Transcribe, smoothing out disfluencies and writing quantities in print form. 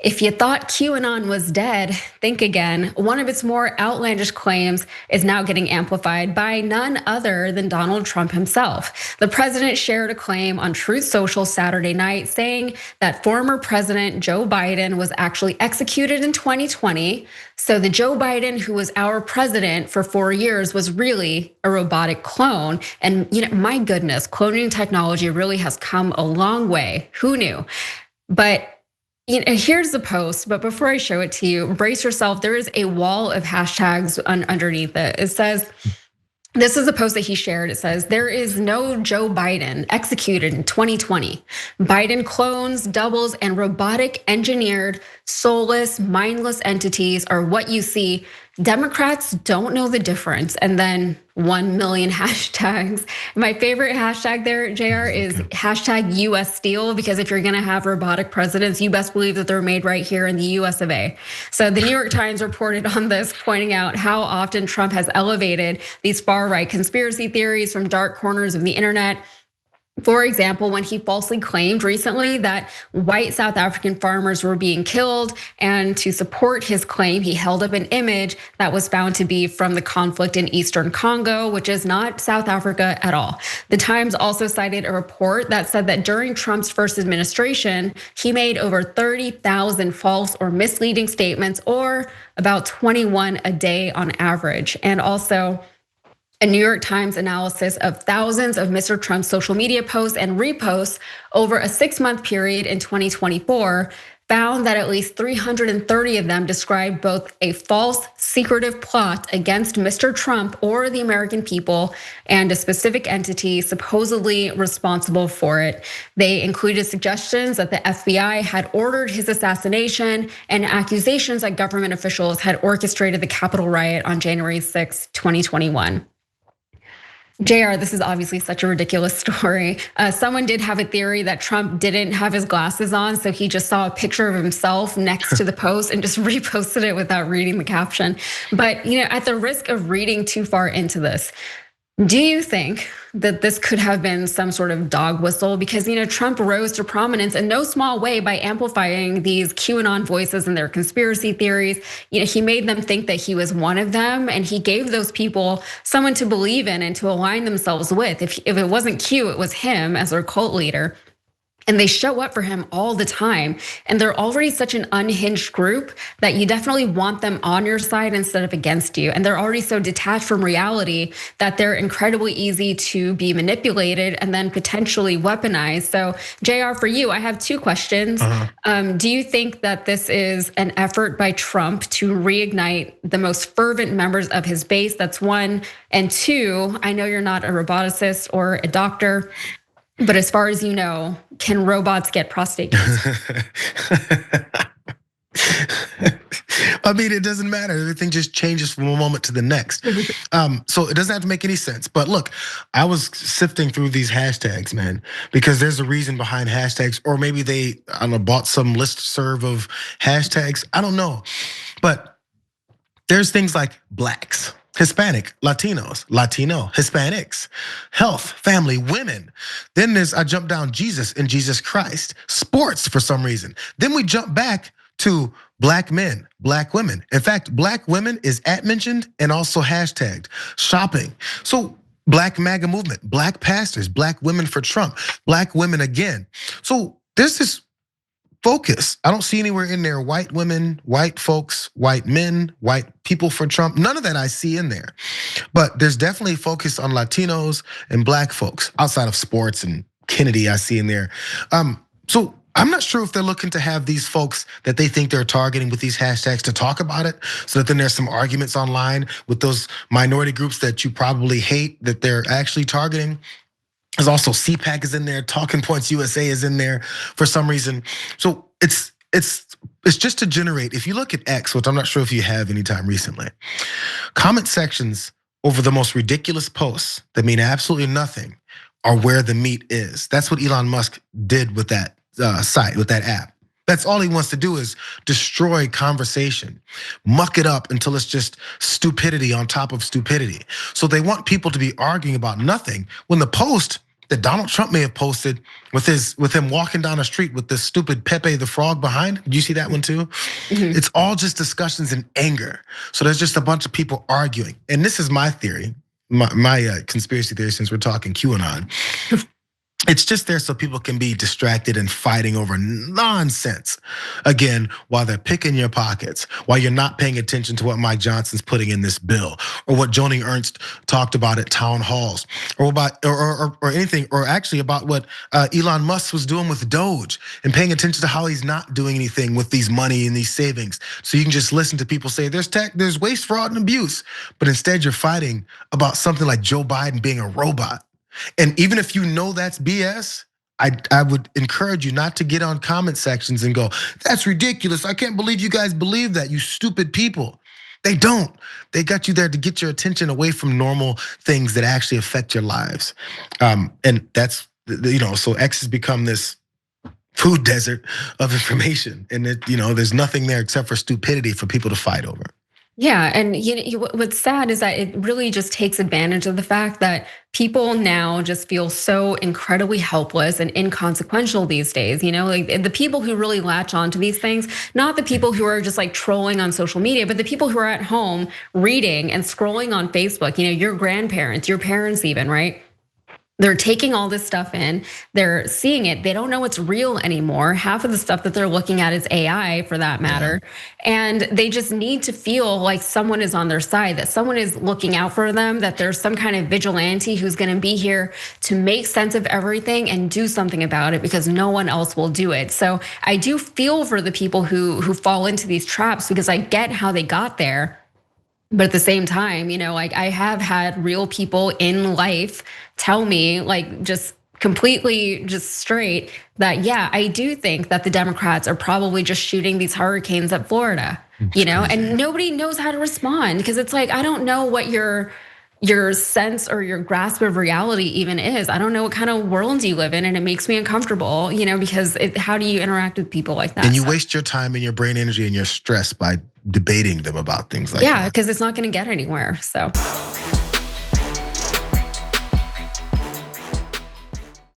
If you thought QAnon was dead, think again. One of its more outlandish claims is now getting amplified by none other than Donald Trump himself. The president shared a claim on Truth Social Saturday night saying that former President Joe Biden was actually executed in 2020. So the Joe Biden who was our president for 4 years was really a robotic clone. And my goodness, cloning technology really has come a long way. Who knew? But here's the post, but before I show it to you, brace yourself. There is a wall of hashtags underneath it. It says, this is a post that he shared. It says, there is no Joe Biden executed in 2020. Biden clones, doubles, and robotic engineered, soulless, mindless entities are what you see. Democrats don't know the difference. And then 1 million hashtags. My favorite hashtag there, Jayar, is hashtag US Steel, because if you're gonna have robotic presidents, you best believe that they're made right here in the US of A. So the New York Times reported on this, pointing out how often Trump has elevated these far-right conspiracy theories from dark corners of the internet. For example, when he falsely claimed recently that white South African farmers were being killed, and to support his claim, he held up an image that was found to be from the conflict in Eastern Congo, which is not South Africa at all. The Times also cited a report that said that during Trump's first administration, he made over 30,000 false or misleading statements, or about 21 a day on average. And also, a New York Times analysis of thousands of Mr. Trump's social media posts and reposts over a 6-month period in 2024 found that at least 330 of them described both a false, secretive plot against Mr. Trump or the American people and a specific entity supposedly responsible for it. They included suggestions that the FBI had ordered his assassination and accusations that government officials had orchestrated the Capitol riot on January 6, 2021. Jayar, this is obviously such a ridiculous story. Someone did have a theory that Trump didn't have his glasses on, so he just saw a picture of himself next to the post and just reposted it without reading the caption. But at the risk of reading too far into this, do you think that this could have been some sort of dog whistle? Because Trump rose to prominence in no small way by amplifying these QAnon voices and their conspiracy theories. He made them think that he was one of them, and he gave those people someone to believe in and to align themselves with. If it wasn't Q, it was him as their cult leader. And they show up for him all the time. And they're already such an unhinged group that you definitely want them on your side instead of against you. And they're already so detached from reality that they're incredibly easy to be manipulated and then potentially weaponized. So Jayar, for you, I have 2 questions. Do you think that this is an effort by Trump to reignite the most fervent members of his base? That's 1. And 2, I know you're not a roboticist or a doctor, but as far as you know, can robots get prostate cancer? I mean, it doesn't matter. Everything just changes from one moment to the next. So it doesn't have to make any sense. But look, I was sifting through these hashtags, man, because there's a reason behind hashtags, or maybe they, I don't know, bought some listserv of hashtags. I don't know. But there's things like blacks, Hispanic, Latinos, Latino, Hispanics, health, family, women. Then I jump down Jesus and Jesus Christ, sports for some reason. Then we jump back to black men, black women. In fact, black women is @mentioned and also hashtagged, shopping. So black MAGA movement, black pastors, black women for Trump, black women again. So there's this focus. I don't see anywhere in there white women, white folks, white men, white people for Trump. None of that I see in there. But there's definitely focus on Latinos and black folks outside of sports and Kennedy I see in there. So I'm not sure if they're looking to have these folks that they think they're targeting with these hashtags to talk about it, so that then there's some arguments online with those minority groups that you probably hate that they're actually targeting. There's also CPAC is in there, Talking Points USA is in there for some reason. So it's just to generate. If you look at X, which I'm not sure if you have anytime recently, comment sections over the most ridiculous posts that mean absolutely nothing are where the meat is. That's what Elon Musk did with that site, with that app. That's all he wants to do, is destroy conversation, muck it up until it's just stupidity on top of stupidity. So they want people to be arguing about nothing when the post that Donald Trump may have posted with him walking down the street with this stupid Pepe the Frog behind. Did you see that one too? It's all just discussions in anger. So there's just a bunch of people arguing. And this is my theory, my conspiracy theory, since we're talking QAnon. It's just there so people can be distracted and fighting over nonsense. Again, while they're picking your pockets, while you're not paying attention to what Mike Johnson's putting in this bill, or what Joni Ernst talked about at town halls, or about or anything, or actually about what Elon Musk was doing with Doge, and paying attention to how he's not doing anything with these money and these savings. So you can just listen to people say there's waste, fraud, and abuse, but instead you're fighting about something like Joe Biden being a robot. And even if you know that's BS, I would encourage you not to get on comment sections and go, that's ridiculous. I can't believe you guys believe that, you stupid people. They don't. They got you there to get your attention away from normal things that actually affect your lives. And that's, so X has become this food desert of information. And there's nothing there except for stupidity for people to fight over. Yeah, and what's sad is that it really just takes advantage of the fact that people now just feel so incredibly helpless and inconsequential these days. Like the people who really latch onto these things, not the people who are just like trolling on social media, but the people who are at home reading and scrolling on Facebook. Your grandparents, your parents, even, right? They're taking all this stuff in, they're seeing it, they don't know it's real anymore. Half of the stuff that they're looking at is AI, for that matter. And they just need to feel like someone is on their side, that someone is looking out for them, that there's some kind of vigilante who's gonna be here to make sense of everything and do something about it, because no one else will do it. So I do feel for the people who fall into these traps, because I get how they got there. But at the same time, like I have had real people in life tell me, like just completely just straight, that yeah, I do think that the Democrats are probably just shooting these hurricanes at Florida, and nobody knows how to respond, because it's like, I don't know what your sense or your grasp of reality even is. I don't know what kind of world you live in, and it makes me uncomfortable, because how do you interact with people like that? And you waste your time and your brain energy and your stress by debating them about things like that. Yeah, because it's not gonna get anywhere, so.